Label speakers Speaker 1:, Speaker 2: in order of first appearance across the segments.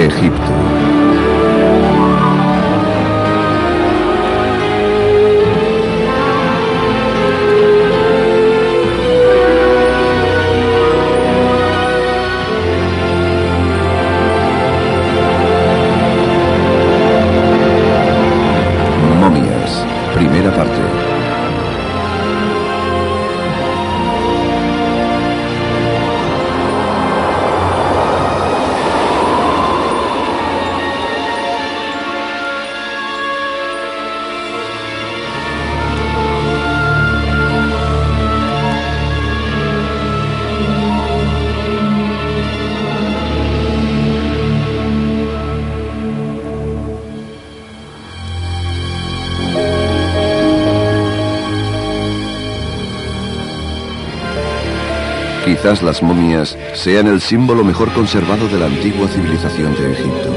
Speaker 1: Egipto. Momias, primera parte. Quizás las momias sean el símbolo mejor conservado de la antigua civilización de Egipto.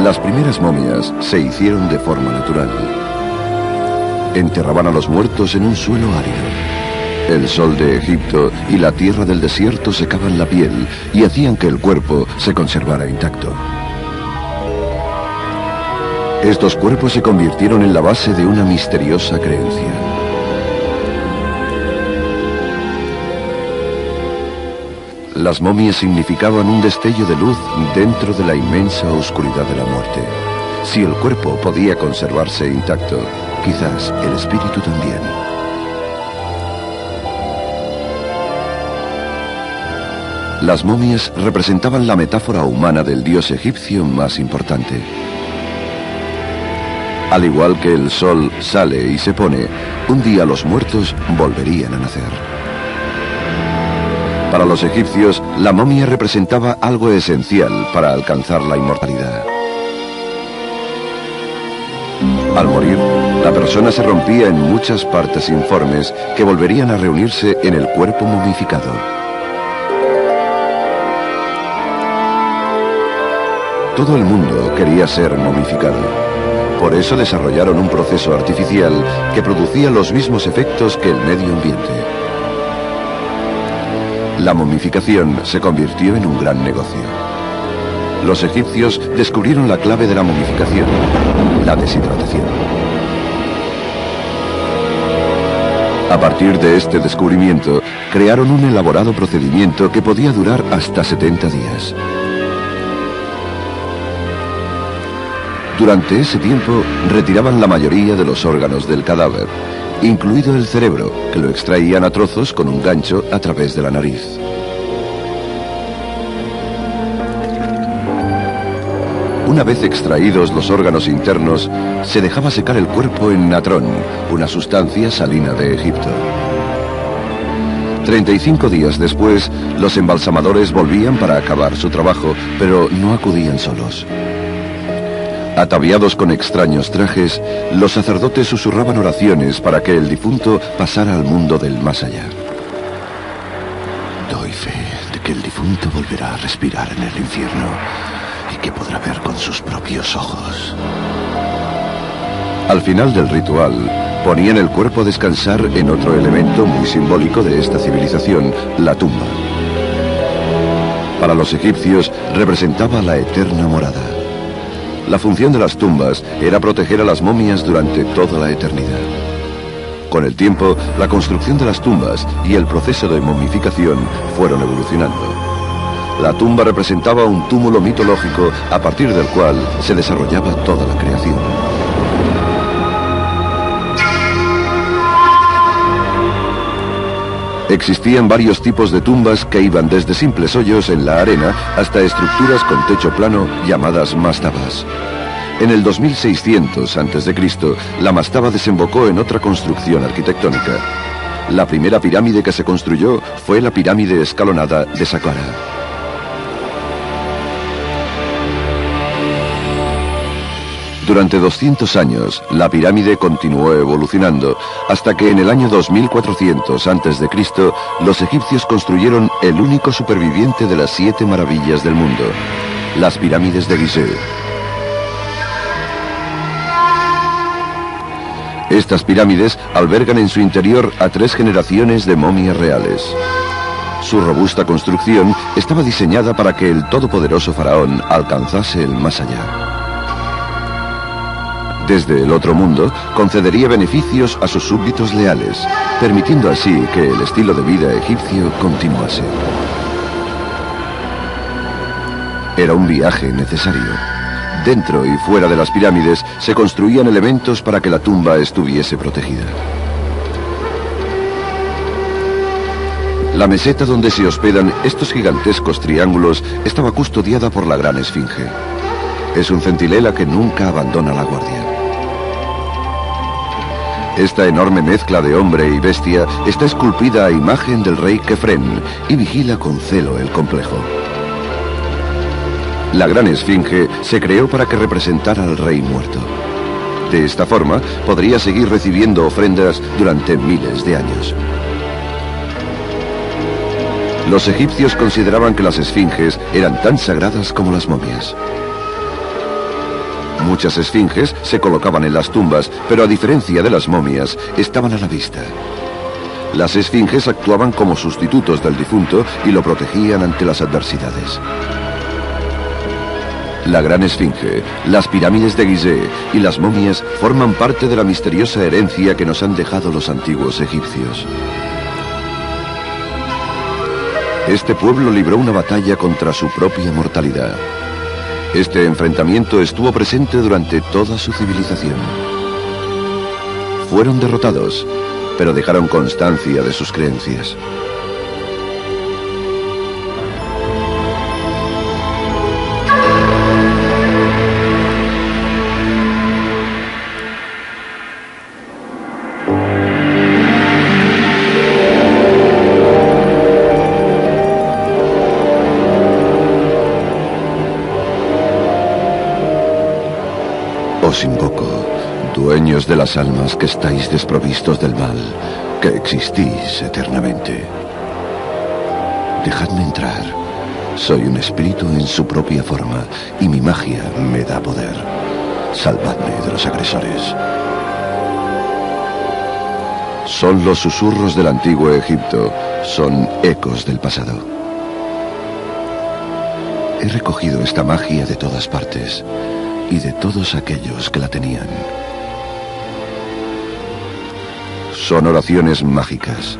Speaker 1: Las primeras momias se hicieron de forma natural. Enterraban a los muertos en un suelo árido. El sol de Egipto y la tierra del desierto secaban la piel y hacían que el cuerpo se conservara intacto. Estos cuerpos se convirtieron en la base de una misteriosa creencia. Las momias significaban un destello de luz dentro de la inmensa oscuridad de la muerte. Si el cuerpo podía conservarse intacto, quizás el espíritu también. Las momias representaban la metáfora humana del dios egipcio más importante. Al igual que el sol sale y se pone, un día los muertos volverían a nacer. Para los egipcios, la momia representaba algo esencial para alcanzar la inmortalidad. Al morir, la persona se rompía en muchas partes informes que volverían a reunirse en el cuerpo momificado. Todo el mundo quería ser momificado. Por eso desarrollaron un proceso artificial que producía los mismos efectos que el medio ambiente. La momificación se convirtió en un gran negocio. Los egipcios descubrieron la clave de la momificación, la deshidratación. A partir de este descubrimiento, crearon un elaborado procedimiento que podía durar hasta 70 días. Durante ese tiempo, retiraban la mayoría de los órganos del cadáver, incluido el cerebro, que lo extraían a trozos con un gancho a través de la nariz. Una vez extraídos los órganos internos, se dejaba secar el cuerpo en natrón, una sustancia salina de Egipto. 35 días después, los embalsamadores volvían para acabar su trabajo, pero no acudían solos. Ataviados con extraños trajes, los sacerdotes susurraban oraciones para que el difunto pasara al mundo del más allá. Doy fe de que el difunto volverá a respirar en el infierno y que podrá ver con sus propios ojos. Al final del ritual, ponían el cuerpo a descansar en otro elemento muy simbólico de esta civilización, la tumba. Para los egipcios representaba la eterna morada. La función de las tumbas era proteger a las momias durante toda la eternidad. Con el tiempo, la construcción de las tumbas y el proceso de momificación fueron evolucionando. La tumba representaba un túmulo mitológico a partir del cual se desarrollaba toda la creación. Existían varios tipos de tumbas que iban desde simples hoyos en la arena hasta estructuras con techo plano llamadas mastabas. En el 2600 a.C., la mastaba desembocó en otra construcción arquitectónica. La primera pirámide que se construyó fue la pirámide escalonada de Saqqara. Durante 200 años, la pirámide continuó evolucionando, hasta que en el año 2400 a.C., los egipcios construyeron el único superviviente de las 7 maravillas del mundo, las pirámides de Gizeh. Estas pirámides albergan en su interior a 3 generaciones de momias reales. Su robusta construcción estaba diseñada para que el todopoderoso faraón alcanzase el más allá. Desde el otro mundo, concedería beneficios a sus súbditos leales, permitiendo así que el estilo de vida egipcio continuase. Era un viaje necesario. Dentro y fuera de las pirámides se construían elementos para que la tumba estuviese protegida. La meseta donde se hospedan estos gigantescos triángulos estaba custodiada por la gran esfinge. Es un centinela que nunca abandona la guardia. Esta enorme mezcla de hombre y bestia está esculpida a imagen del rey Kefren y vigila con celo el complejo. La gran esfinge se creó para que representara al rey muerto. De esta forma, podría seguir recibiendo ofrendas durante miles de años. Los egipcios consideraban que las esfinges eran tan sagradas como las momias. Muchas esfinges se colocaban en las tumbas, pero a diferencia de las momias, estaban a la vista. Las esfinges actuaban como sustitutos del difunto y lo protegían ante las adversidades. La gran esfinge, las pirámides de Gizeh y las momias forman parte de la misteriosa herencia que nos han dejado los antiguos egipcios. Este pueblo libró una batalla contra su propia mortalidad. Este enfrentamiento estuvo presente durante toda su civilización. Fueron derrotados, pero dejaron constancia de sus creencias. Os invoco, dueños de las almas que estáis desprovistos del mal, que existís eternamente. Dejadme entrar. Soy un espíritu en su propia forma y mi magia me da poder. Salvadme de los agresores. Son los susurros del antiguo Egipto, son ecos del pasado. He recogido esta magia de todas partes y de todos aquellos que la tenían. Son oraciones mágicas.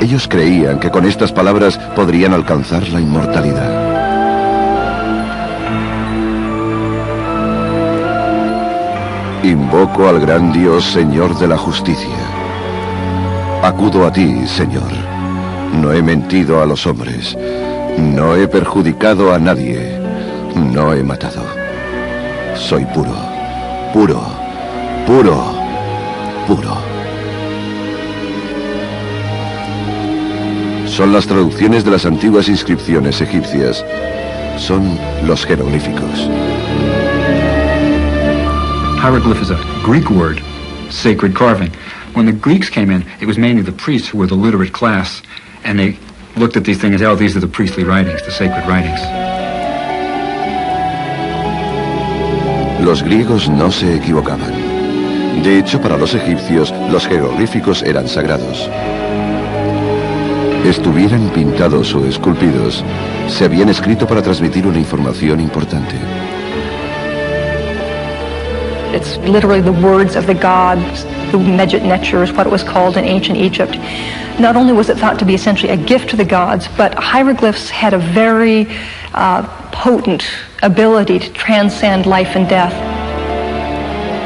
Speaker 1: Ellos creían que con estas palabras podrían alcanzar la inmortalidad. Invoco al gran Dios, Señor de la justicia. Acudo a ti, Señor. No he mentido a los hombres. No he perjudicado a nadie. No he matado. Soy puro, puro, puro, puro. Son las traducciones de las antiguas inscripciones egipcias. Son los jeroglíficos.
Speaker 2: Hieroglyph is a Greek word, sacred carving. When the Greeks came in, it was mainly the priests who were the literate class, and they looked at these things as, oh, these are the priestly writings, the sacred writings.
Speaker 1: Los griegos no se equivocaban. De hecho, para los egipcios, los jeroglíficos eran sagrados. Estuvieran pintados o esculpidos, se habían escrito para transmitir una información importante.
Speaker 3: It's literally the words of the gods. The Medjit Neter is what it was called in ancient Egypt. Not only was it thought to be essentially a gift to the gods, but hieroglyphs had a very potent ability to transcend life and death.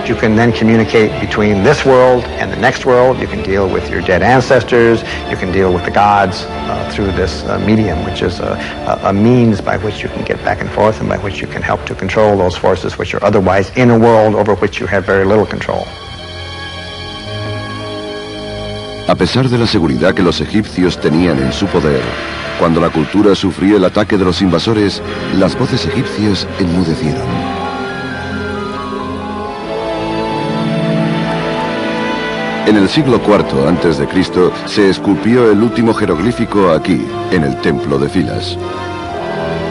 Speaker 4: You can then communicate between this world and the next world. You can deal with your dead ancestors. You can deal with the gods through this medium, which is a means by which you can get back and forth and by which you can help to control those forces which are otherwise in a world over which you have very little control.
Speaker 1: A pesar de la seguridad que los egipcios tenían en su poder, cuando la cultura sufrió el ataque de los invasores, las voces egipcias enmudecieron. En el siglo IV a.C. se esculpió el último jeroglífico aquí, en el templo de Filas.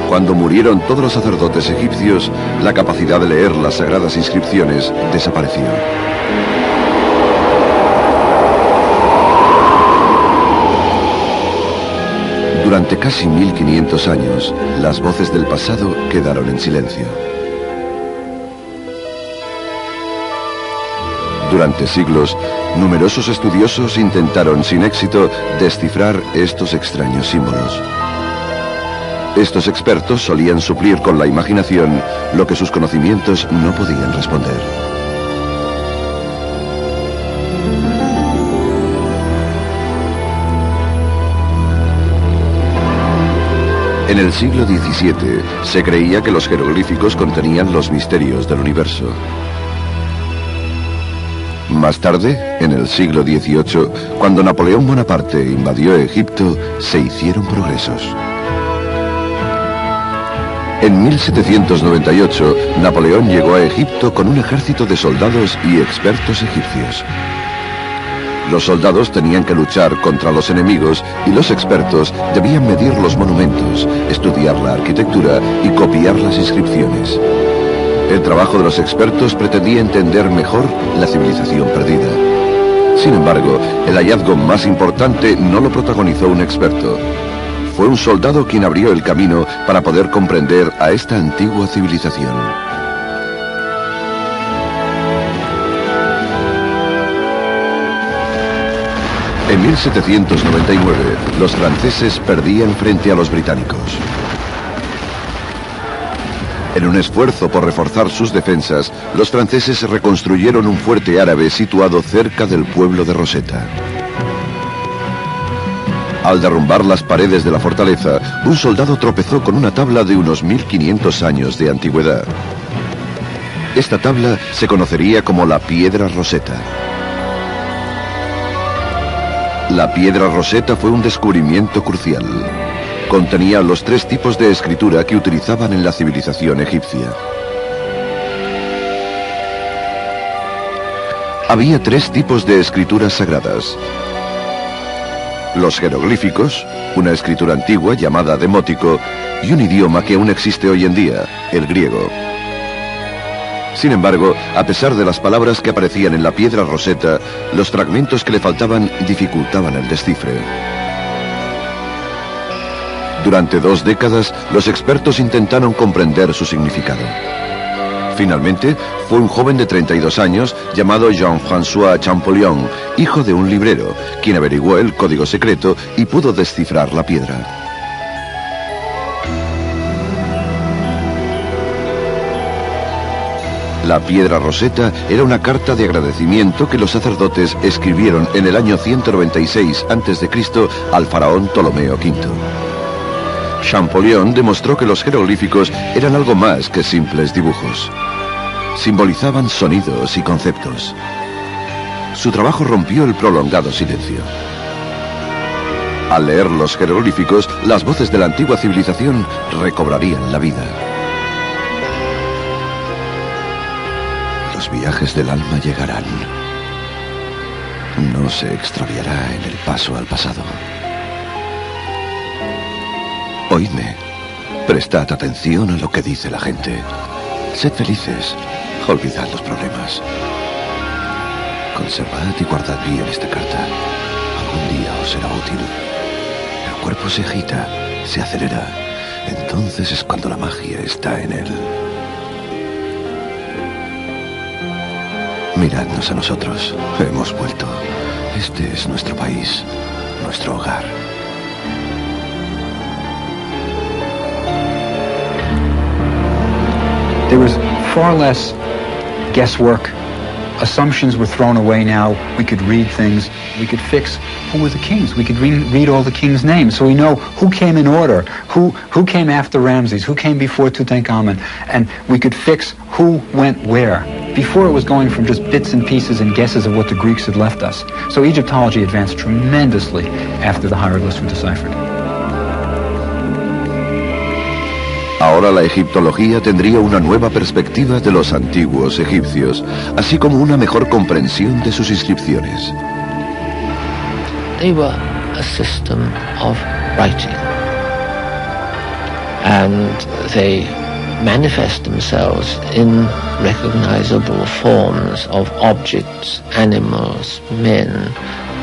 Speaker 1: Cuando murieron todos los sacerdotes egipcios, la capacidad de leer las sagradas inscripciones desapareció. Durante casi 1500 años, las voces del pasado quedaron en silencio. Durante siglos, numerosos estudiosos intentaron sin éxito descifrar estos extraños símbolos. Estos expertos solían suplir con la imaginación lo que sus conocimientos no podían responder. En el siglo XVII se creía que los jeroglíficos contenían los misterios del universo. Más tarde, en el siglo XVIII, cuando Napoleón Bonaparte invadió Egipto, se hicieron progresos. En 1798, Napoleón llegó a Egipto con un ejército de soldados y expertos egipcios. Los soldados tenían que luchar contra los enemigos y los expertos debían medir los monumentos, estudiar la arquitectura y copiar las inscripciones. El trabajo de los expertos pretendía entender mejor la civilización perdida. Sin embargo, el hallazgo más importante no lo protagonizó un experto. Fue un soldado quien abrió el camino para poder comprender a esta antigua civilización. En 1799, los franceses perdían frente a los británicos. En un esfuerzo por reforzar sus defensas, los franceses reconstruyeron un fuerte árabe situado cerca del pueblo de Rosetta. Al derrumbar las paredes de la fortaleza, un soldado tropezó con una tabla de unos 1500 años de antigüedad. Esta tabla se conocería como la Piedra Rosetta. La Piedra Rosetta fue un descubrimiento crucial. Contenía los 3 tipos de escritura que utilizaban en la civilización egipcia. Había 3 tipos de escrituras sagradas. Los jeroglíficos, una escritura antigua llamada demótico, y un idioma que aún existe hoy en día, el griego. Sin embargo, a pesar de las palabras que aparecían en la Piedra Rosetta, los fragmentos que le faltaban dificultaban el descifre. Durante 2 décadas, los expertos intentaron comprender su significado. Finalmente, fue un joven de 32 años llamado Jean-François Champollion, hijo de un librero, quien averiguó el código secreto y pudo descifrar la piedra. La Piedra Rosetta era una carta de agradecimiento que los sacerdotes escribieron en el año 196 a.C. al faraón Ptolomeo V. Champollion demostró que los jeroglíficos eran algo más que simples dibujos. Simbolizaban sonidos y conceptos. Su trabajo rompió el prolongado silencio. Al leer los jeroglíficos, las voces de la antigua civilización recobrarían la vida. Los viajes del alma llegarán. No se extraviará en el paso al pasado. Oídme. Prestad atención a lo que dice la gente. Sed felices. Olvidad los problemas. Conservad y guardad bien esta carta. Algún día os será útil. El cuerpo se agita, se acelera. Entonces es cuando la magia está en él. Miradnos a nosotros. Hemos vuelto. Este es nuestro país, nuestro hogar.
Speaker 2: There was far less guesswork. Assumptions were thrown away now. We could read things. We could fix who were the kings. We could read all the kings' names, so we know who came in order, who came after Ramses, who came before Tutankhamun, and we could fix who went where. Before it was going from just bits and pieces and guesses of what the Greeks had left us. So Egyptology advanced tremendously after the hieroglyphs were deciphered.
Speaker 1: Ahora la egiptología tendría una nueva perspectiva de los antiguos egipcios, así como una mejor comprensión de sus inscripciones.
Speaker 5: They were a system of writing, and they manifest themselves in recognizable forms of objects, animals, men,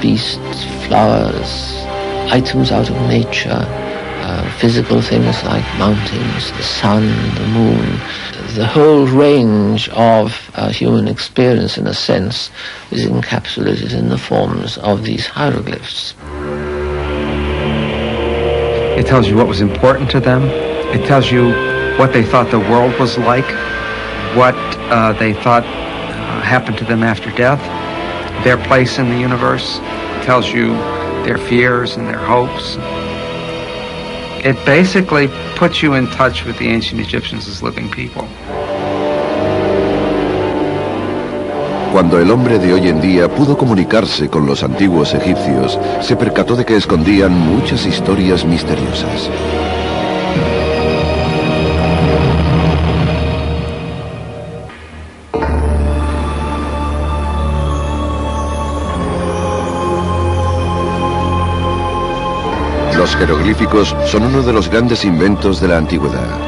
Speaker 5: beasts, flowers, items out of nature, physical things like mountains, the sun, the moon. The whole range of human experience, in a sense, is encapsulated in the forms of these hieroglyphs.
Speaker 6: It tells you what was important to them. It tells you what they thought the world was like, what they thought happened to them after death, their place in the universe. It tells you their fears and their hopes. It basically puts you in touch with the ancient Egyptians as living people.
Speaker 1: Cuando el hombre de hoy en día pudo comunicarse con los antiguos egipcios, se percató de que escondían muchas historias misteriosas. Los jeroglíficos son uno de los grandes inventos de la antigüedad.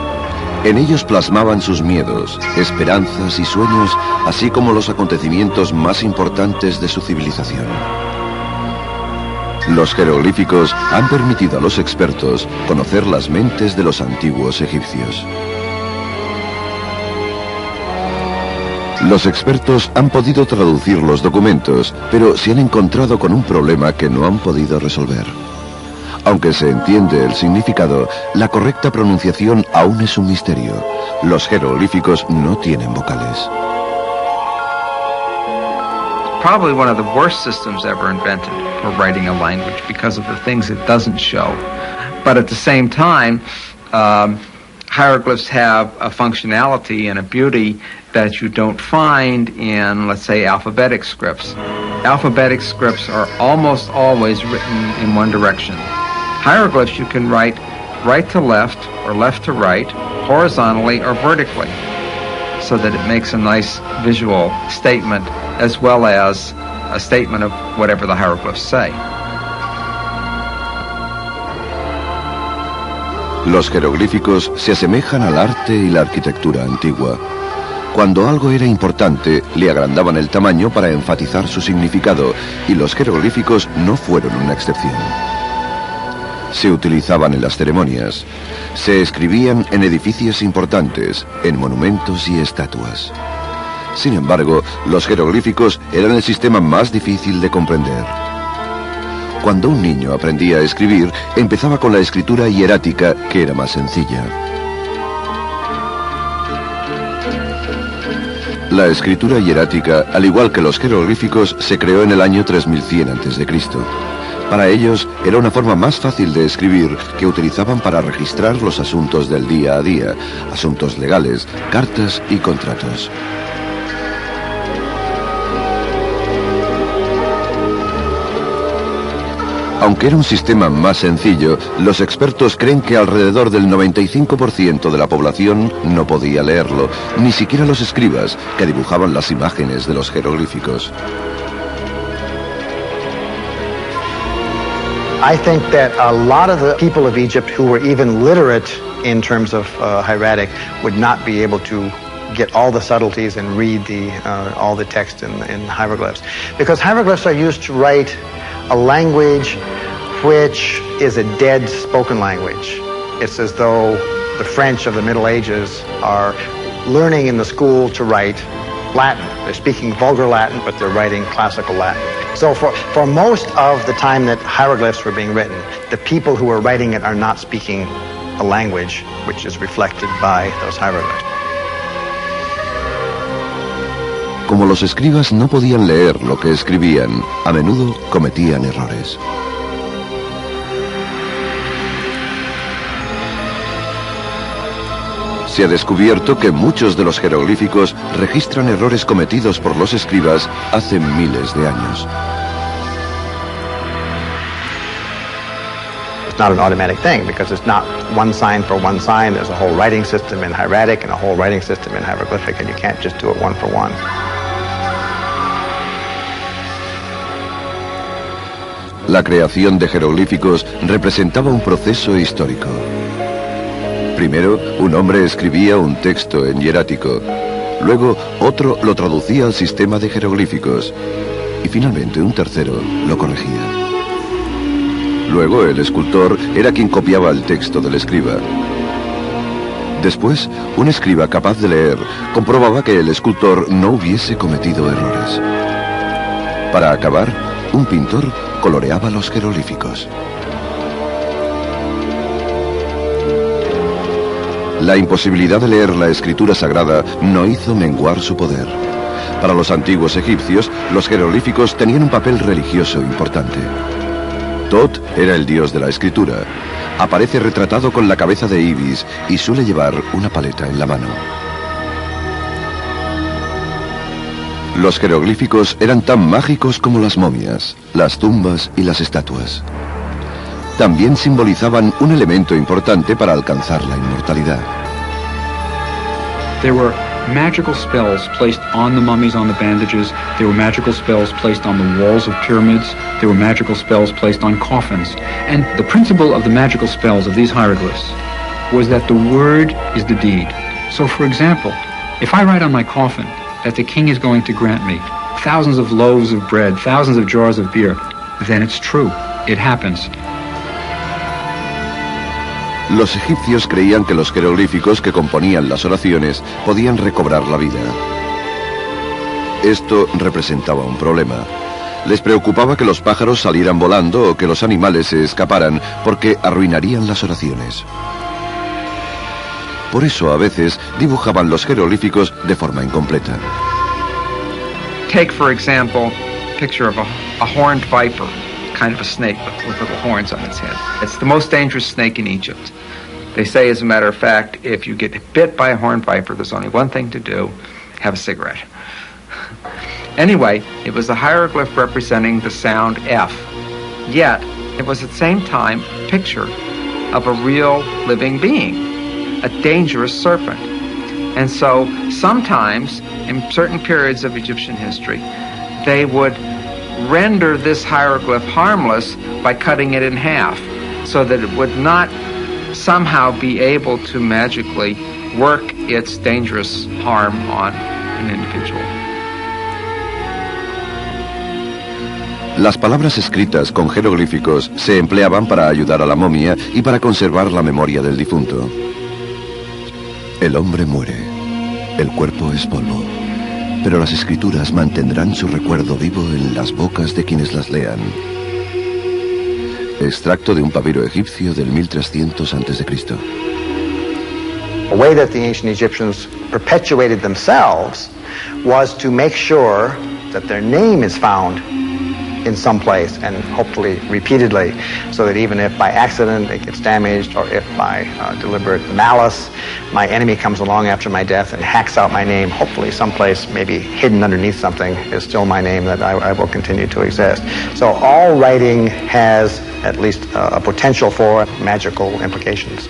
Speaker 1: En ellos plasmaban sus miedos, esperanzas y sueños, así como los acontecimientos más importantes de su civilización. Los jeroglíficos han permitido a los expertos conocer las mentes de los antiguos egipcios. Los expertos han podido traducir los documentos, pero se han encontrado con un problema que no han podido resolver. Aunque se entiende el significado, la correcta pronunciación aún es un misterio. Los jeroglíficos no tienen vocales.
Speaker 6: Probably one of the worst systems ever invented for writing a language because of the things it doesn't show. But at the same time, hieroglyphs have a functionality and a beauty that you don't find in, let's say, alphabetic scripts. Alphabetic scripts are almost always written in one direction. Hieroglyphs you can write right to left or left to right, horizontally or vertically, so that it makes a nice visual statement as well as a statement of whatever the hieroglyphs say.
Speaker 1: Los jeroglíficos se asemejan al arte y la arquitectura antigua. Cuando algo era importante, le agrandaban el tamaño para enfatizar su significado, y los jeroglíficos no fueron una excepción. Se utilizaban en las ceremonias, se escribían en edificios importantes, en monumentos y estatuas. Sin embargo, los jeroglíficos eran el sistema más difícil de comprender. Cuando un niño aprendía a escribir, empezaba con la escritura hierática, que era más sencilla. La escritura hierática, al igual que los jeroglíficos, se creó en el año 3100 a.C. Para ellos era una forma más fácil de escribir que utilizaban para registrar los asuntos del día a día, asuntos legales, cartas y contratos. Aunque era un sistema más sencillo, los expertos creen que alrededor del 95% de la población no podía leerlo, ni siquiera los escribas, que dibujaban las imágenes de los jeroglíficos.
Speaker 4: I think that a lot of the people of Egypt who were even literate in terms of hieratic would not be able to get all the subtleties and read all the text in hieroglyphs. Because hieroglyphs are used to write a language which is a dead spoken language. It's as though the French of the Middle Ages are learning in the school to write Latin. They're speaking vulgar Latin, but they're writing classical Latin. So for most of the time that hieroglyphs were being written, the people who are writing it are not speaking a language which is reflected by those hieroglyphs.
Speaker 1: Como los escribas no podían leer lo que escribían, a menudo cometían errores. Se ha descubierto que muchos de los jeroglíficos registran errores cometidos por los escribas hace miles de años.
Speaker 4: It's not an automatic thing because it's not one sign for one sign. There's a whole writing system in hieratic and a whole writing system in hieroglyphic, and you can't just do it one for one.
Speaker 1: La creación de jeroglíficos representaba un proceso histórico. Primero, un hombre escribía un texto en hierático. Luego, otro lo traducía al sistema de jeroglíficos. Y finalmente, un tercero lo corregía. Luego, el escultor era quien copiaba el texto del escriba. Después, un escriba capaz de leer comprobaba que el escultor no hubiese cometido errores. Para acabar, un pintor coloreaba los jeroglíficos. La imposibilidad de leer la escritura sagrada no hizo menguar su poder. Para los antiguos egipcios, los jeroglíficos tenían un papel religioso importante. Tot era el dios de la escritura. Aparece retratado con la cabeza de ibis y suele llevar una paleta en la mano. Los jeroglíficos eran tan mágicos como las momias, las tumbas y las estatuas. También simbolizaban un elemento importante para alcanzar la inmortalidad.
Speaker 2: There were magical spells placed on the mummies, on the bandages. There were magical spells placed on the walls of pyramids. There were magical spells placed on coffins. And the principle of the magical spells of these hieroglyphs was that the word is the deed. So, for example, if I write on my coffin that the king is going to grant me thousands of loaves of bread, thousands of jars of beer, then it's true. It happens.
Speaker 1: Los egipcios creían que los jeroglíficos que componían las oraciones podían recobrar la vida. Esto representaba un problema. Les preocupaba que los pájaros salieran volando o que los animales se escaparan porque arruinarían las oraciones. Por eso a veces dibujaban los jeroglíficos de forma incompleta.
Speaker 6: Take, for example, a picture of a horned viper, kind of a snake with little horns on its head. It's the most dangerous snake in Egypt. They say, as a matter of fact, if you get bit by a horned viper, there's only one thing to do: have a cigarette. Anyway, it was a hieroglyph representing the sound F. Yet, it was at the same time a picture of a real living being, a dangerous serpent. And so, sometimes, in certain periods of Egyptian history, they would render this hieroglyph harmless by cutting it in half, so that it would not somehow be able to magically work its dangerous harm on an individual.
Speaker 1: Las palabras escritas con jeroglíficos se empleaban para ayudar a la momia y para conservar la memoria del difunto. El hombre muere, el cuerpo es polvo, pero las escrituras mantendrán su recuerdo vivo en las bocas de quienes las lean. Extracto de un papiro egipcio del 1300 a.C.
Speaker 4: The way that the ancient Egyptians perpetuated themselves was to make sure that their name is found in some place, and hopefully repeatedly, so that even if by accident it gets damaged, or if by deliberate malice my enemy comes along after my death and hacks out my name, hopefully someplace maybe hidden underneath something is still my name, that I will continue to exist. So all writing has at least a potential for magical implications.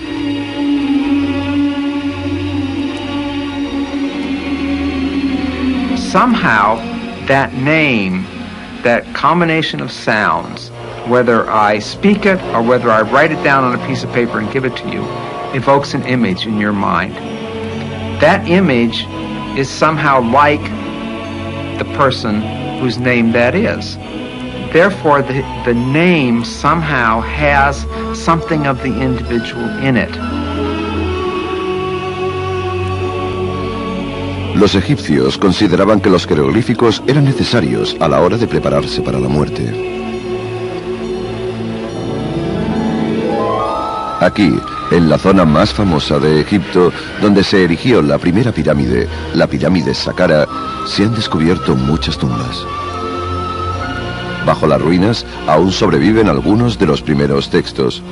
Speaker 6: Somehow that name, that combination of sounds, whether I speak it or whether I write it down on a piece of paper and give it to you, evokes an image in your mind. That image is somehow like the person whose name that is. Therefore, the name somehow has something of the individual in it.
Speaker 1: Los egipcios consideraban que los jeroglíficos eran necesarios a la hora de prepararse para la muerte. Aquí, en la zona más famosa de Egipto, donde se erigió la primera pirámide, la pirámide Saqqara, se han descubierto muchas tumbas. Bajo las ruinas aún sobreviven algunos de los primeros textos.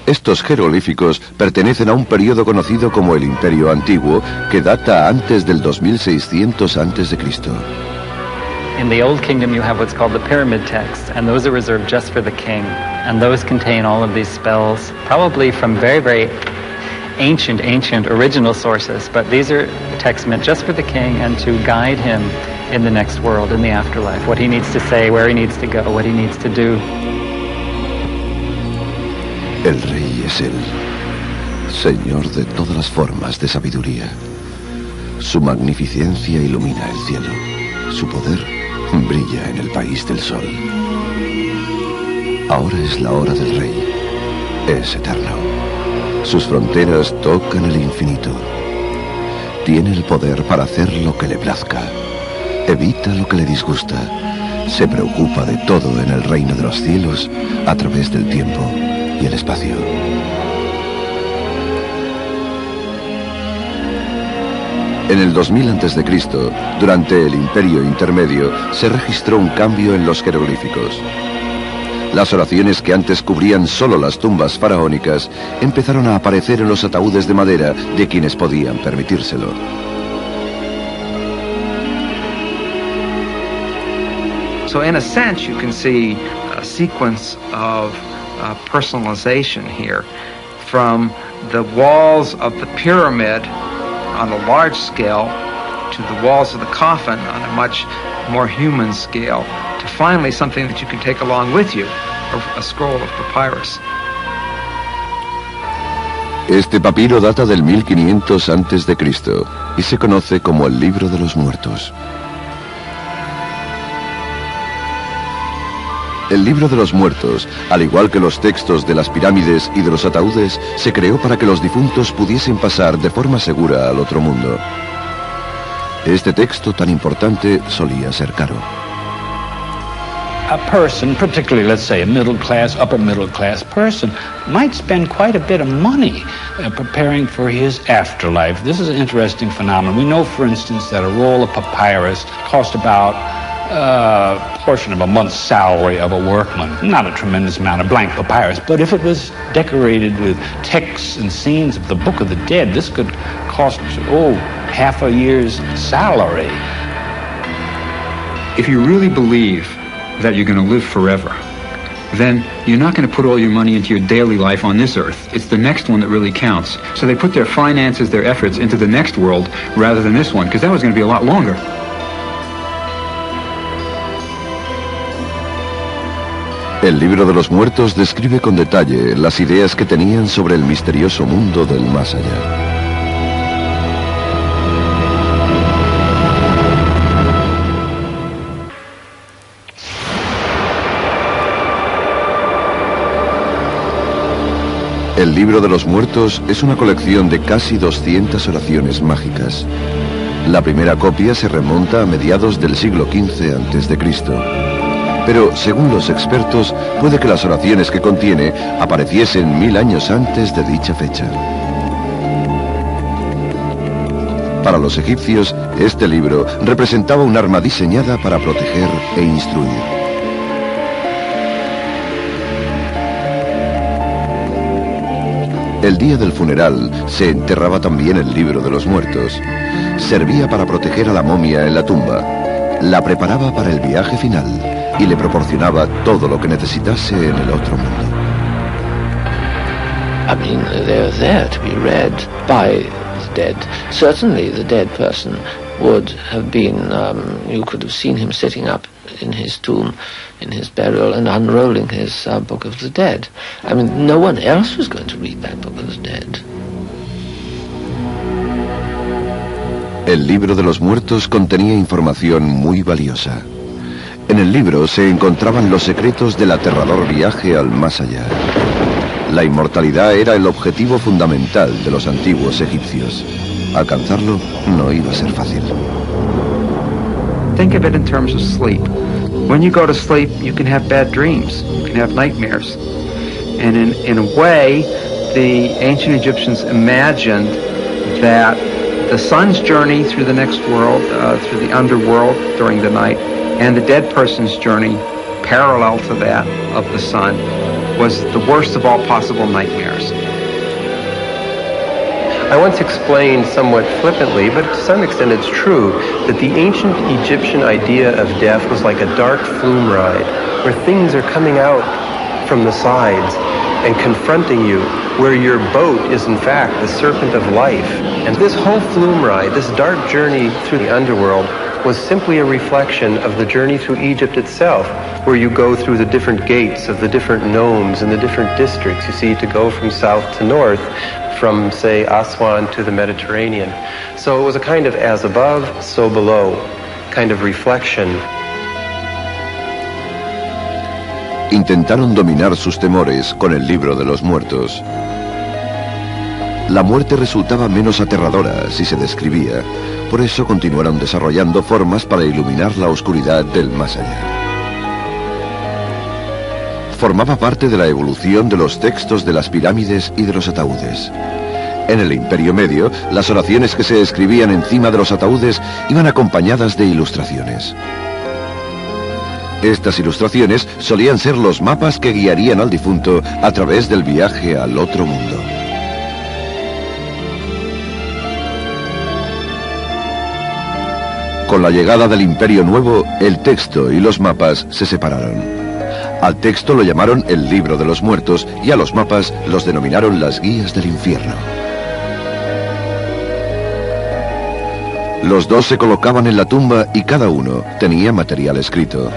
Speaker 1: Estos jeroglíficos pertenecen a un periodo conocido como el Imperio Antiguo, que data antes del 2600 a.C.
Speaker 7: In the Old Kingdom you have what's called the pyramid texts, and those are reserved just for the king. And those contain all of these spells, probably from very, very ancient original sources, but these are texts meant just for the king and to guide him in the next world, in the afterlife, what he needs to say, where he needs to go, what he needs to do.
Speaker 1: El rey es él, señor de todas las formas de sabiduría. Su magnificencia ilumina el cielo, su poder brilla en el país del sol. Ahora es la hora del rey. Es eterno. Sus fronteras tocan el infinito. Tiene el poder para hacer lo que le plazca. Evita lo que le disgusta. Se preocupa de todo en el reino de los cielos a través del tiempo y el espacio. En el 2000 a.C., durante el Imperio Intermedio, se registró un cambio en los jeroglíficos. Las oraciones que antes cubrían solo las tumbas faraónicas empezaron a aparecer en los ataúdes de madera de quienes podían permitírselo.
Speaker 6: So in a sense, you can see a sequence of personalization here, from the walls of the pyramid on a large scale to the walls of the coffin on a much more human scale, to finally something that you can take along with you, a scroll of papyrus.
Speaker 1: Este papiro data del 1500 a.C. y se conoce como el Libro de los Muertos. El Libro de los Muertos, al igual que los textos de las pirámides y de los ataúdes, se creó para que los difuntos pudiesen pasar de forma segura al otro mundo. Este texto tan importante solía ser caro.
Speaker 8: A person, particularly, let's say, a middle class, upper middle class person, might spend quite a bit of money preparing for his afterlife. This is an interesting phenomenon. We know, for instance, that a roll of papyrus cost about a portion of a month's salary of a workman. Not a tremendous amount of blank papyrus, but if it was decorated with texts and scenes of the Book of the Dead, this could cost, half a year's salary.
Speaker 2: If you really believe that you're going to live forever, then you're not going to put all your money into your daily life on this earth. It's the next one that really counts. So they put their finances, their efforts into the next world rather than this one, because that was going to be a lot longer.
Speaker 1: El Libro de los Muertos describe con detalle las ideas que tenían sobre el misterioso mundo del más allá. El Libro de los Muertos es una colección de casi 200 oraciones mágicas. La primera copia se remonta a mediados del siglo XV a.C., pero según los expertos, puede que las oraciones que contiene apareciesen 1000 años antes de dicha fecha. Para los egipcios, este libro representaba un arma diseñada para proteger e instruir. El día del funeral se enterraba también el Libro de los Muertos. Servía para proteger a la momia en la tumba, la preparaba para el viaje final y le proporcionaba todo lo que necesitase en el otro mundo.
Speaker 5: I mean, they're there to be read by the dead. Certainly the dead person would have been, you could have seen him sitting up in his tomb, in his burial, and unrolling his Book of the Dead. I mean, no one else was going to read that Book of the Dead.
Speaker 1: El Libro de los Muertos contenía información muy valiosa. En el libro se encontraban los secretos del aterrador viaje al más allá. La inmortalidad era el objetivo fundamental de los antiguos egipcios. Alcanzarlo no iba a ser fácil.
Speaker 6: Think of it in terms of sleep. When you go to sleep, you can have bad dreams. You can have nightmares. And in a way, the ancient Egyptians imagined that the sun's journey through the next world, through the underworld during the night, and the dead person's journey parallel to that of the sun, was the worst of all possible nightmares.
Speaker 9: I once explained somewhat flippantly, but to some extent it's true, that the ancient Egyptian idea of death was like a dark flume ride, where things are coming out from the sides and confronting you, where your boat is in fact the serpent of life. And this whole flume ride, this dark journey through the underworld, was simply a reflection of the journey through Egypt itself, where you go through the different gates of the different nomes and the different districts. You see, to go from south to north, from, say, Aswan to the Mediterranean. So it was a kind of as above, so below kind of reflection.
Speaker 1: intentaron dominar sus temores con el libro de los muertos. La muerte resultaba menos aterradora si se describía, por eso continuaron desarrollando formas para iluminar la oscuridad del más allá. Formaba parte de la evolución de los textos de las pirámides y de los ataúdes. En el Imperio Medio, las oraciones que se escribían encima de los ataúdes iban acompañadas de ilustraciones. Estas ilustraciones solían ser los mapas que guiarían al difunto a través del viaje al otro mundo. Con la llegada del Imperio Nuevo, el texto y los mapas se separaron. Al texto lo llamaron el Libro de los Muertos y a los mapas los denominaron las Guías del Infierno. Los dos se colocaban en la tumba y cada uno tenía material escrito.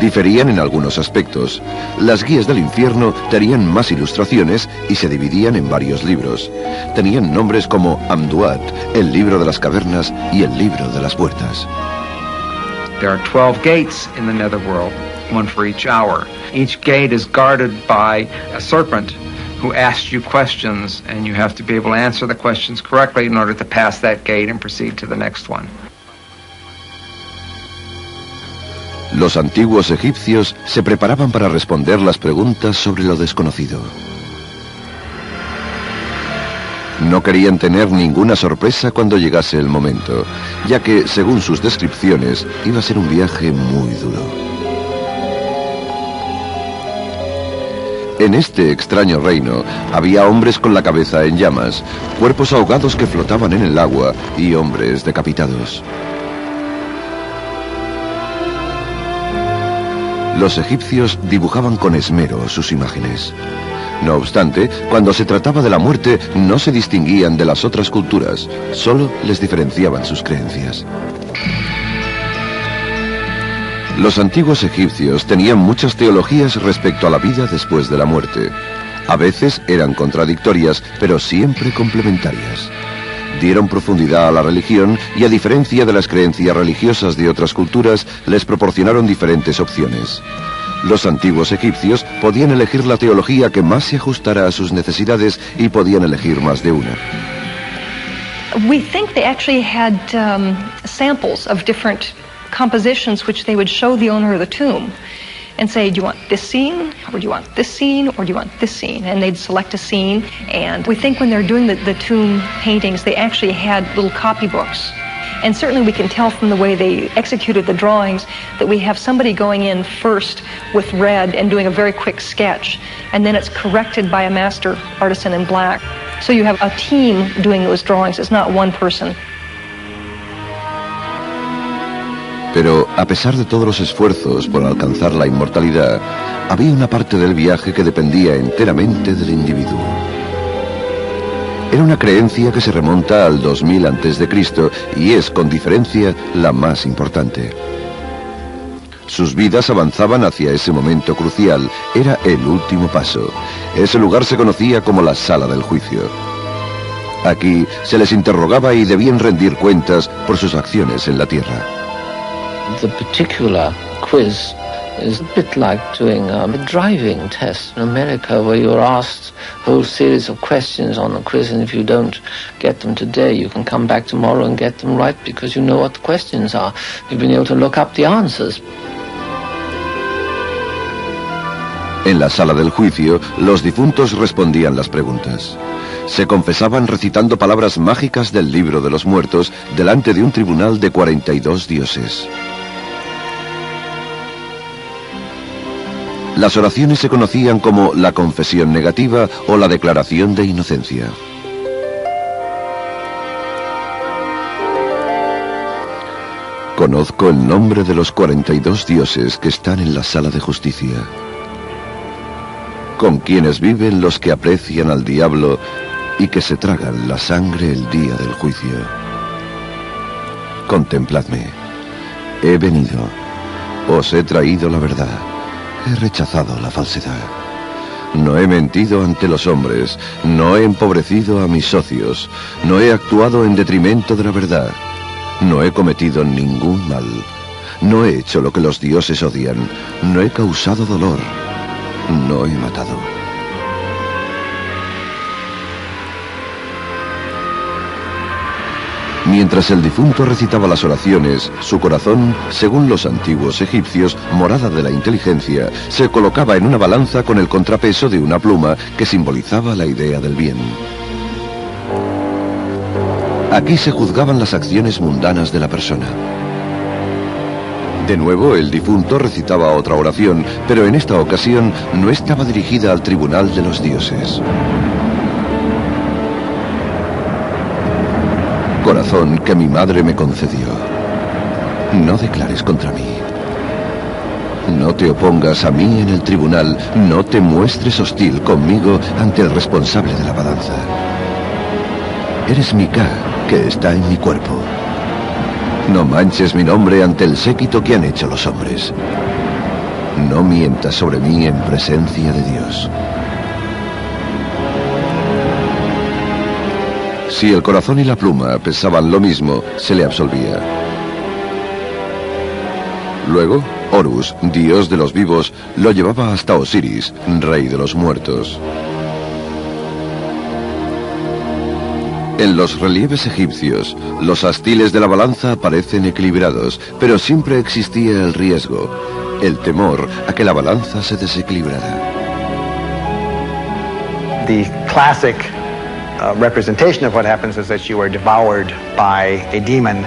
Speaker 1: Diferían en algunos aspectos. Las Guías del Infierno tenían más ilustraciones y se dividían en varios libros. Tenían nombres como Amduat, el Libro de las Cavernas y el Libro de las Puertas.
Speaker 6: There are 12 gates in the netherworld, one for each hour. Each gate is guarded by a serpent who asks you questions, and you have to be able to answer the questions correctly in order to pass that gate and proceed to the next one.
Speaker 1: Los antiguos egipcios se preparaban para responder las preguntas sobre lo desconocido. No querían tener ninguna sorpresa cuando llegase el momento, ya que, según sus descripciones, iba a ser un viaje muy duro. En este extraño reino había hombres con la cabeza en llamas, cuerpos ahogados que flotaban en el agua y hombres decapitados. Los egipcios dibujaban con esmero sus imágenes. No obstante, cuando se trataba de la muerte, no se distinguían de las otras culturas, solo les diferenciaban sus creencias. Los antiguos egipcios tenían muchas teologías respecto a la vida después de la muerte. A veces eran contradictorias, pero siempre complementarias. Dieron profundidad a la religión y, a diferencia de las creencias religiosas de otras culturas, les proporcionaron diferentes opciones. Los antiguos egipcios podían elegir la teología que más se ajustara a sus necesidades y podían elegir más de una.
Speaker 3: We think they actually had samples of different compositions which they would show the owner of the tomb and say, do you want this scene, or do you want this scene, or do you want this scene? And they'd select a scene, and we think when they're doing the tomb paintings, they actually had little copybooks. And certainly we can tell from the way they executed the drawings that we have somebody going in first with red and doing a very quick sketch, and then it's corrected by a master artisan in black. So you have a team doing those drawings. It's not one person.
Speaker 1: Pero, a pesar de todos los esfuerzos por alcanzar la inmortalidad, había una parte del viaje que dependía enteramente del individuo. Era una creencia que se remonta al 2000 a.C. y es, con diferencia, la más importante. Sus vidas avanzaban hacia ese momento crucial. Era el último paso. Ese lugar se conocía como la Sala del Juicio. Aquí se les interrogaba y debían rendir cuentas por sus acciones en la tierra.
Speaker 5: The particular quiz is a bit like doing a driving test in America, where you're asked a whole series of questions on the quiz, and if you don't get them today, you can come back tomorrow and get them right because you know what the questions are. You've been able to look up the answers.
Speaker 1: En la Sala del Juicio, los difuntos respondían las preguntas. Se confesaban recitando palabras mágicas del Libro de los Muertos delante de un tribunal de 42 dioses. Las oraciones se conocían como la confesión negativa o la declaración de inocencia. Conozco el nombre de los 42 dioses que están en la sala de justicia. Con quienes viven los que aprecian al diablo y que se tragan la sangre el día del juicio. Contempladme. He venido. Os he traído la verdad. He rechazado la falsedad. No he mentido ante los hombres. No he empobrecido a mis socios. No he actuado en detrimento de la verdad. No he cometido ningún mal. no he hecho lo que los dioses odian, no he causado dolor, no he matado. Mientras el difunto recitaba las oraciones, su corazón, según los antiguos egipcios, morada de la inteligencia, se colocaba en una balanza con el contrapeso de una pluma que simbolizaba la idea del bien. Aquí se juzgaban las acciones mundanas de la persona. De nuevo, el difunto recitaba otra oración, pero en esta ocasión no estaba dirigida al tribunal de los dioses. Corazón que mi madre me concedió, no declares contra mí. No te opongas a mí en el tribunal, no te muestres hostil conmigo ante el responsable de la balanza. Eres mi Ka, que está en mi cuerpo. No manches mi nombre ante el séquito que han hecho los hombres. No mientas sobre mí en presencia de Dios. Si el corazón y la pluma pesaban lo mismo, se le absolvía. Luego, Horus, dios de los vivos, lo llevaba hasta Osiris, rey de los muertos. En los relieves egipcios, los astiles de la balanza aparecen equilibrados, pero siempre existía el riesgo, el temor a que la balanza se desequilibrara.
Speaker 4: The classic representation of what happens is that you are devoured by a demon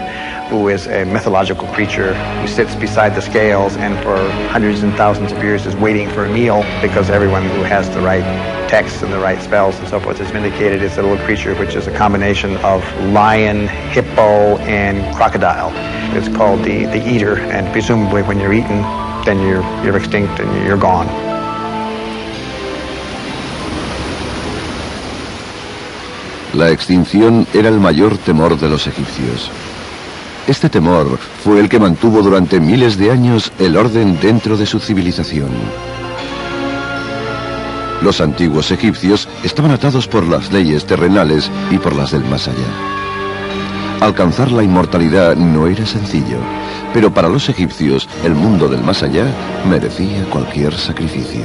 Speaker 4: who is a mythological creature who sits beside the scales and for hundreds and thousands of years is waiting for a meal, because everyone who has the right texts and the right spells and so forth has vindicated it's a little creature which is a combination of lion, hippo, and crocodile. It's called the eater, and presumably when you're eaten, then you're extinct and you're gone.
Speaker 1: La extinción era el mayor temor de los egipcios. Este temor fue el que mantuvo durante miles de años el orden dentro de su civilización. Los antiguos egipcios estaban atados por las leyes terrenales y por las del más allá. Alcanzar la inmortalidad no era sencillo, pero para los egipcios el mundo del más allá merecía cualquier sacrificio.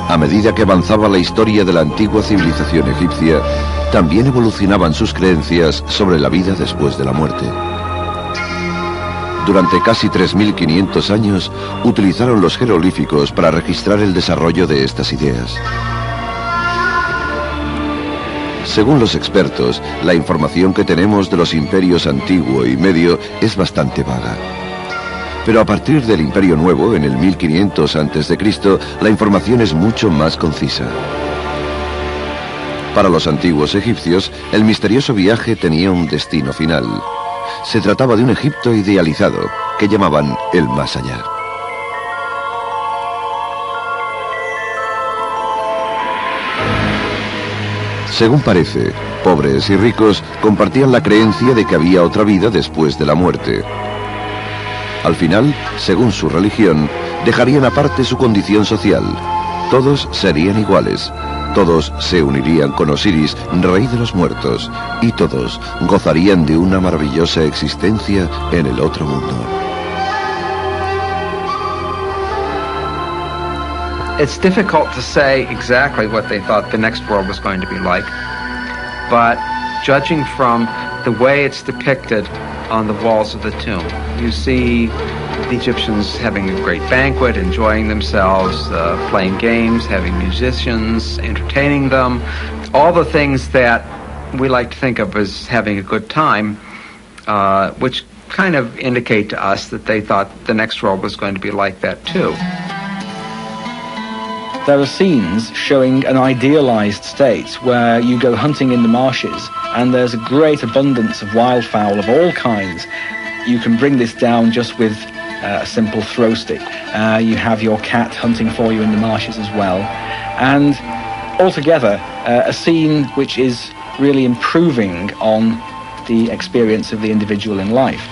Speaker 1: A medida que avanzaba la historia de la antigua civilización egipcia, también evolucionaban sus creencias sobre la vida después de la muerte. Durante casi 3.500 años, utilizaron los jeroglíficos para registrar el desarrollo de estas ideas. Según los expertos, la información que tenemos de los imperios antiguo y medio es bastante vaga. Pero a partir del Imperio Nuevo, en el 1500 a.C., la información es mucho más concisa. Para los antiguos egipcios, el misterioso viaje tenía un destino final. Se trataba de un Egipto idealizado, que llamaban el más allá. Según parece, pobres y ricos compartían la creencia de que había otra vida después de la muerte. Al final, según su religión, dejarían aparte su condición social. Todos serían iguales. Todos se unirían con Osiris, rey de los muertos, y todos gozarían de una maravillosa existencia en el otro mundo.
Speaker 6: It's difficult to say exactly what they thought the next world was going to be like, but judging from the way it's depicted on the walls of the tomb, you see the Egyptians having a great banquet, enjoying themselves, playing games, having musicians, entertaining them, all the things that we like to think of as having a good time, which kind of indicate to us that they thought the next world was going to be like that too.
Speaker 10: There are scenes showing an idealized state where you go hunting in the marshes and there's a great abundance of wildfowl of all kinds. You can bring this down just with a simple throw stick. You have your cat hunting for you in the marshes as well. And altogether, a scene which is really improving on the experience of the individual in life.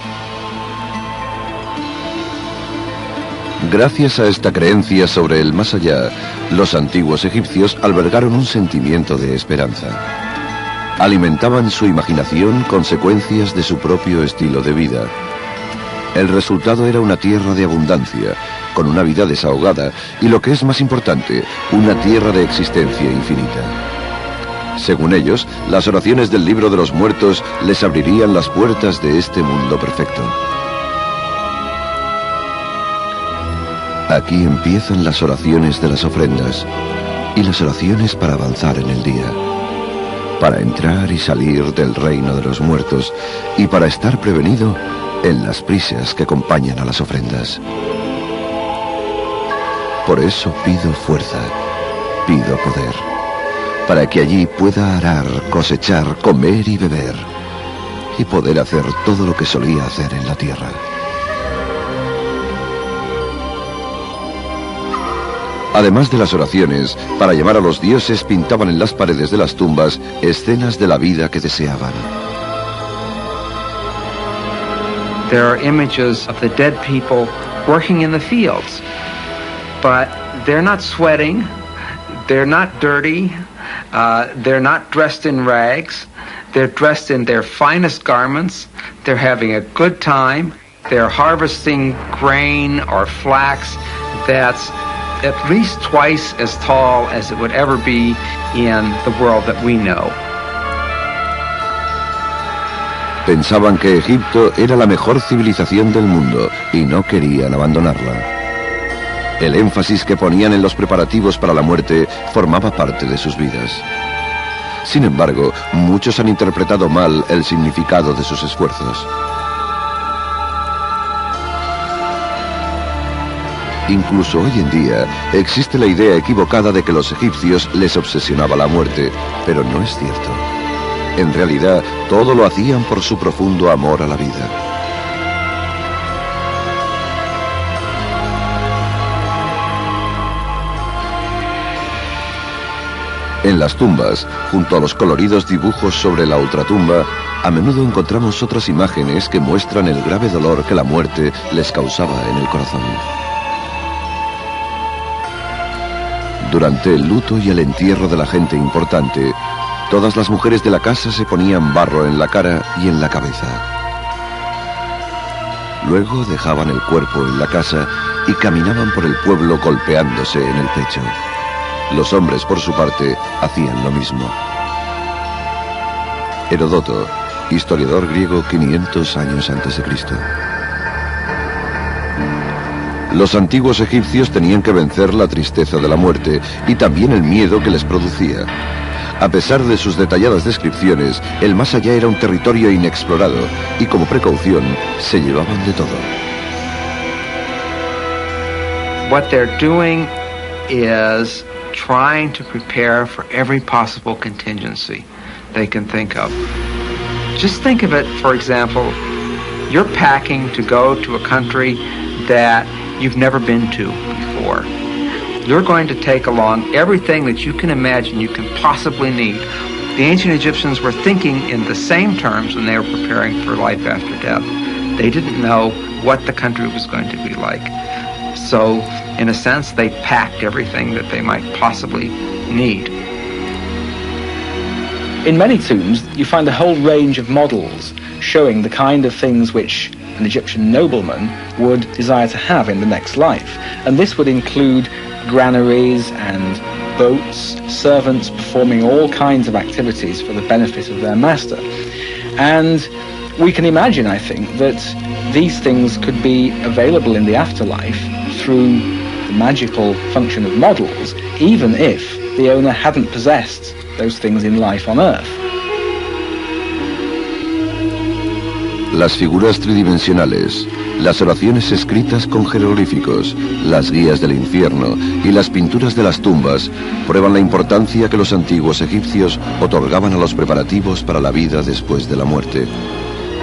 Speaker 1: Gracias a esta creencia sobre el más allá, los antiguos egipcios albergaron un sentimiento de esperanza. Alimentaban su imaginación con secuencias de su propio estilo de vida. El resultado era una tierra de abundancia, con una vida desahogada y, lo que es más importante, una tierra de existencia infinita. Según ellos, las oraciones del libro de los muertos les abrirían las puertas de este mundo perfecto. Aquí empiezan las oraciones de las ofrendas y las oraciones para avanzar en el día, para entrar y salir del reino de los muertos y para estar prevenido en las prisas que acompañan a las ofrendas. Por eso pido fuerza, pido poder, para que allí pueda arar, cosechar, comer y beber, y poder hacer todo lo que solía hacer en la tierra. Además de las oraciones, para llamar a los dioses pintaban en las paredes de las tumbas escenas de la vida que deseaban.
Speaker 6: There are images of the dead people working in the fields, but they're not sweating, they're not dirty, they're not dressed in rags, they're dressed in their finest garments, they're having a good time, they're harvesting grain or flax that's at least twice as tall as it would ever be in the world that we know.
Speaker 1: Pensaban que Egipto era la mejor civilización del mundo y no querían abandonarla. El énfasis que ponían en los preparativos para la muerte formaba parte de sus vidas. Sin embargo, muchos han interpretado mal el significado de sus esfuerzos. Incluso hoy en día existe la idea equivocada de que los egipcios les obsesionaba la muerte, pero no es cierto. En realidad, todo lo hacían por su profundo amor a la vida. En las tumbas, junto a los coloridos dibujos sobre la ultratumba, a menudo encontramos otras imágenes que muestran el grave dolor que la muerte les causaba en el corazón. Durante el luto y el entierro de la gente importante, todas las mujeres de la casa se ponían barro en la cara y en la cabeza. Luego dejaban el cuerpo en la casa y caminaban por el pueblo golpeándose en el pecho. Los hombres, por su parte, hacían lo mismo. Heródoto, historiador griego 500 años antes de Cristo. Los antiguos egipcios tenían que vencer la tristeza de la muerte y también el miedo que les producía. A pesar de sus detalladas descripciones, el más allá era un territorio inexplorado y, como precaución, se llevaban de todo.
Speaker 6: What they're doing is trying to prepare for every possible contingency they can think of. Just think of it, for example, you're packing to go to a country that you've never been to before. You're going to take along everything that you can imagine you can possibly need. The ancient Egyptians were thinking in the same terms when they were preparing for life after death. They didn't know what the country was going to be like. So, in a sense, they packed everything that they might possibly need.
Speaker 10: In many tombs, you find a whole range of models showing the kind of things which an Egyptian nobleman would desire to have in the next life. And this would include granaries and boats, servants performing all kinds of activities for the benefit of their master. And we can imagine, I think, that these things could be available in the afterlife through the magical function of models, even if the owner hadn't possessed those things in life on Earth.
Speaker 1: Las figuras tridimensionales, las oraciones escritas con jeroglíficos, las guías del infierno y las pinturas de las tumbas prueban la importancia que los antiguos egipcios otorgaban a los preparativos para la vida después de la muerte.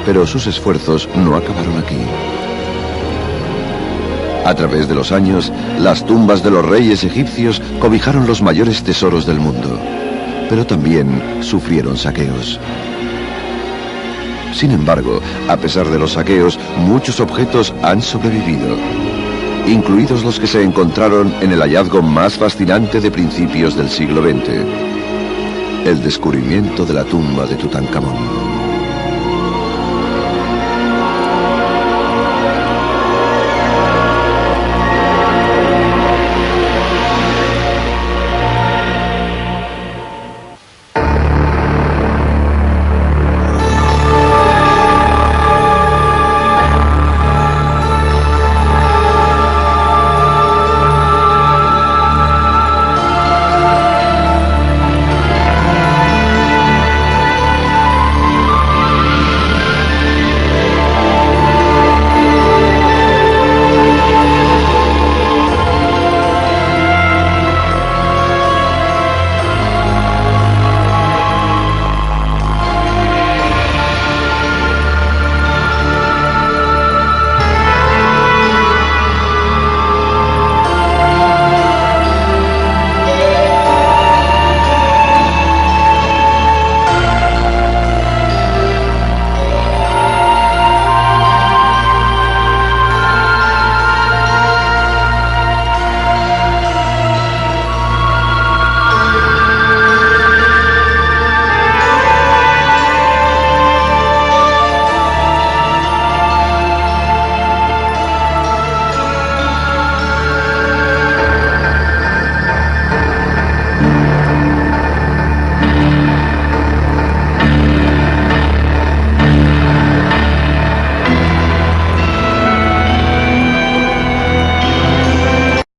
Speaker 1: Pero sus esfuerzos no acabaron aquí. A través de los años, las tumbas de los reyes egipcios cobijaron los mayores tesoros del mundo, pero también sufrieron saqueos. Sin embargo, a pesar de los saqueos, muchos objetos han sobrevivido. incluidos los que se encontraron en el hallazgo más fascinante de principios del siglo XX, el descubrimiento de la tumba de Tutankamón.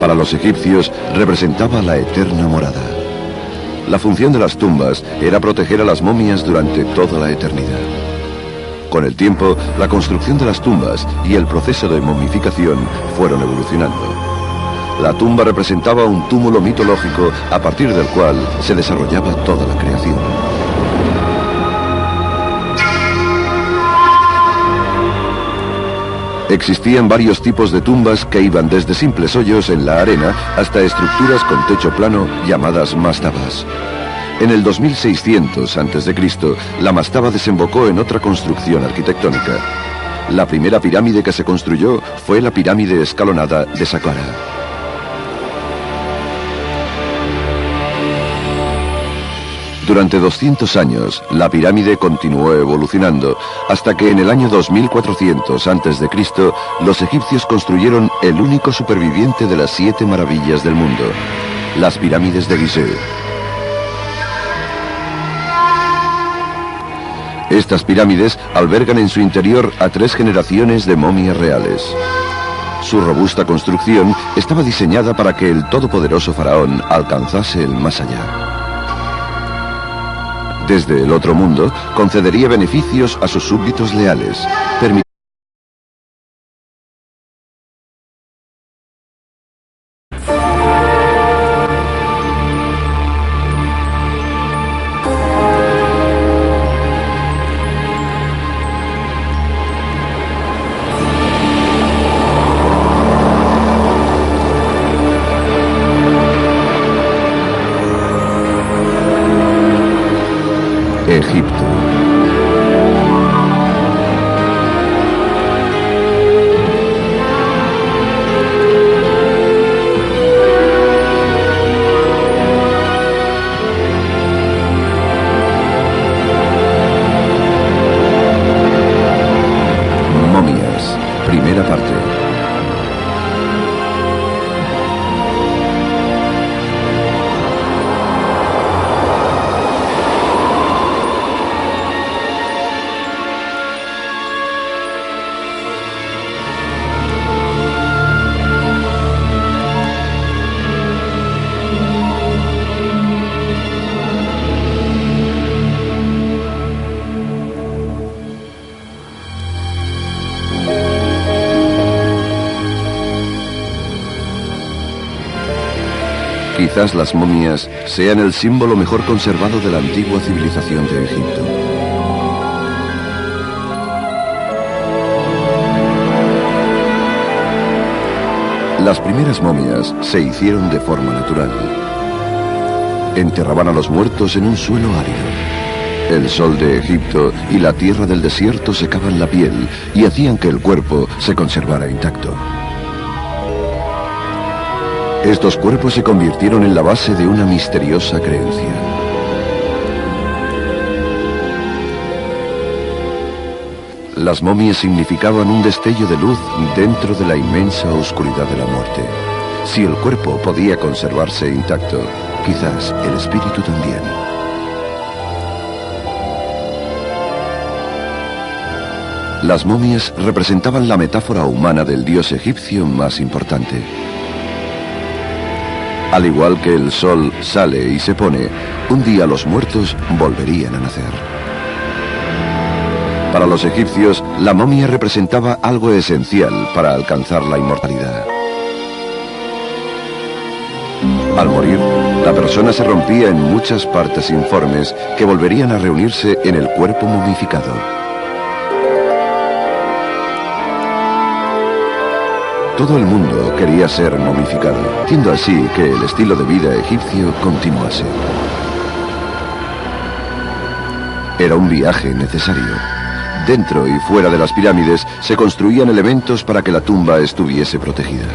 Speaker 1: Para los egipcios representaba la eterna morada. La función de las tumbas era proteger a las momias durante toda la eternidad. Con el tiempo, la construcción de las tumbas y el proceso de momificación fueron evolucionando. La tumba representaba un túmulo mitológico a partir del cual se desarrollaba toda la creación. Existían varios tipos de tumbas que iban desde simples hoyos en la arena hasta estructuras con techo plano llamadas mastabas. En el 2600 a.C., la mastaba desembocó en otra construcción arquitectónica. La primera pirámide que se construyó fue la pirámide escalonada de Saqqara. Durante 200 años, la pirámide continuó evolucionando, hasta que en el año 2400 a.C., los egipcios construyeron el único superviviente de las 7 maravillas del mundo, las pirámides de Gizeh. Estas pirámides albergan en su interior a 3 generaciones de momias reales. Su robusta construcción estaba diseñada para que el todopoderoso faraón alcanzase el más allá. Desde el otro mundo, concedería beneficios a sus súbditos leales, Egipto. Momias, primera parte. Quizás las momias sean el símbolo mejor conservado de la antigua civilización de Egipto. Las primeras momias se hicieron de forma natural. Enterraban a los muertos en un suelo árido. El sol de Egipto y la tierra del desierto secaban la piel y hacían que el cuerpo se conservara intacto. Estos cuerpos se convirtieron en la base de una misteriosa creencia. Las momias significaban un destello de luz dentro de la inmensa oscuridad de la muerte. Si el cuerpo podía conservarse intacto, quizás el espíritu también. Las momias representaban la metáfora humana del dios egipcio más importante. Al igual que el sol sale y se pone, un día los muertos volverían a nacer. Para los egipcios, la momia representaba algo esencial para alcanzar la inmortalidad. Al morir, la persona se rompía en muchas partes informes que volverían a reunirse en el cuerpo momificado. Todo el mundo quería ser momificado, haciendo así que el estilo de vida egipcio continuase. Era un viaje necesario. Dentro y fuera de las pirámides se construían elementos para que la tumba estuviese protegida.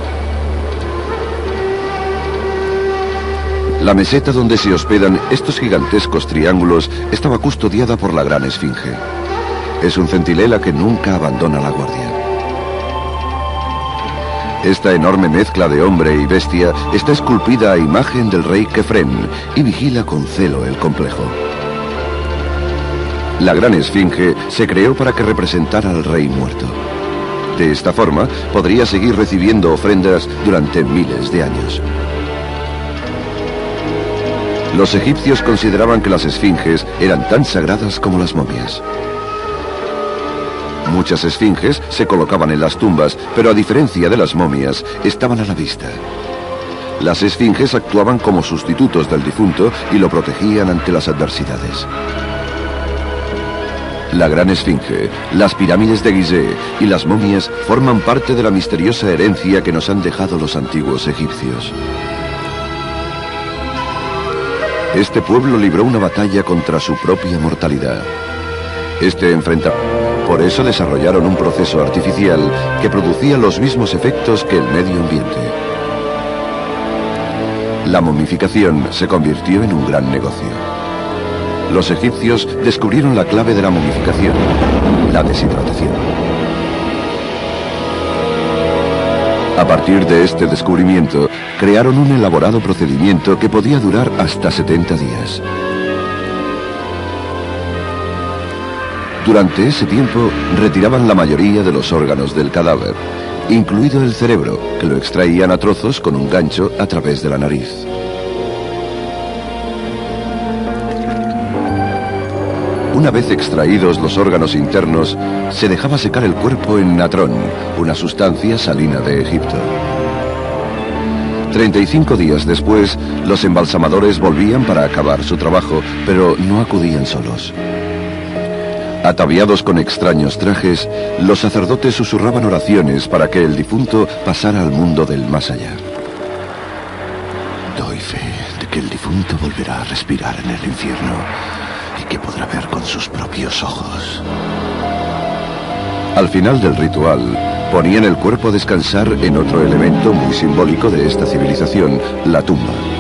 Speaker 1: La meseta donde se hospedan estos gigantescos triángulos estaba custodiada por la gran esfinge. Es un centinela que nunca abandona la guardia. Esta enorme mezcla de hombre y bestia está esculpida a imagen del rey Kefren y vigila con celo el complejo. La gran esfinge se creó para que representara al rey muerto. De esta forma, podría seguir recibiendo ofrendas durante miles de años. Los egipcios consideraban que las esfinges eran tan sagradas como las momias. Muchas esfinges se colocaban en las tumbas, pero a diferencia de las momias, estaban a la vista. Las esfinges actuaban como sustitutos del difunto y lo protegían ante las adversidades. La gran esfinge, las pirámides de Gizeh y las momias forman parte de la misteriosa herencia que nos han dejado los antiguos egipcios. Este pueblo libró una batalla contra su propia mortalidad. Este enfrentamiento. Por eso desarrollaron un proceso artificial que producía los mismos efectos que el medio ambiente. La momificación se convirtió en un gran negocio. Los egipcios descubrieron la clave de la momificación, la deshidratación. A partir de este descubrimiento, crearon un elaborado procedimiento que podía durar hasta 70 días. Durante ese tiempo, retiraban la mayoría de los órganos del cadáver, incluido el cerebro, que lo extraían a trozos con un gancho a través de la nariz. Una vez extraídos los órganos internos, se dejaba secar el cuerpo en natrón, una sustancia salina de Egipto. 35 días después, los embalsamadores volvían para acabar su trabajo, pero no acudían solos. Ataviados con extraños trajes, los sacerdotes susurraban oraciones para que el difunto pasara al mundo del más allá. Doy fe de que el difunto volverá a respirar en el infierno y que podrá ver con sus propios ojos. Al final del ritual, ponían el cuerpo a descansar en otro elemento muy simbólico de esta civilización, la tumba.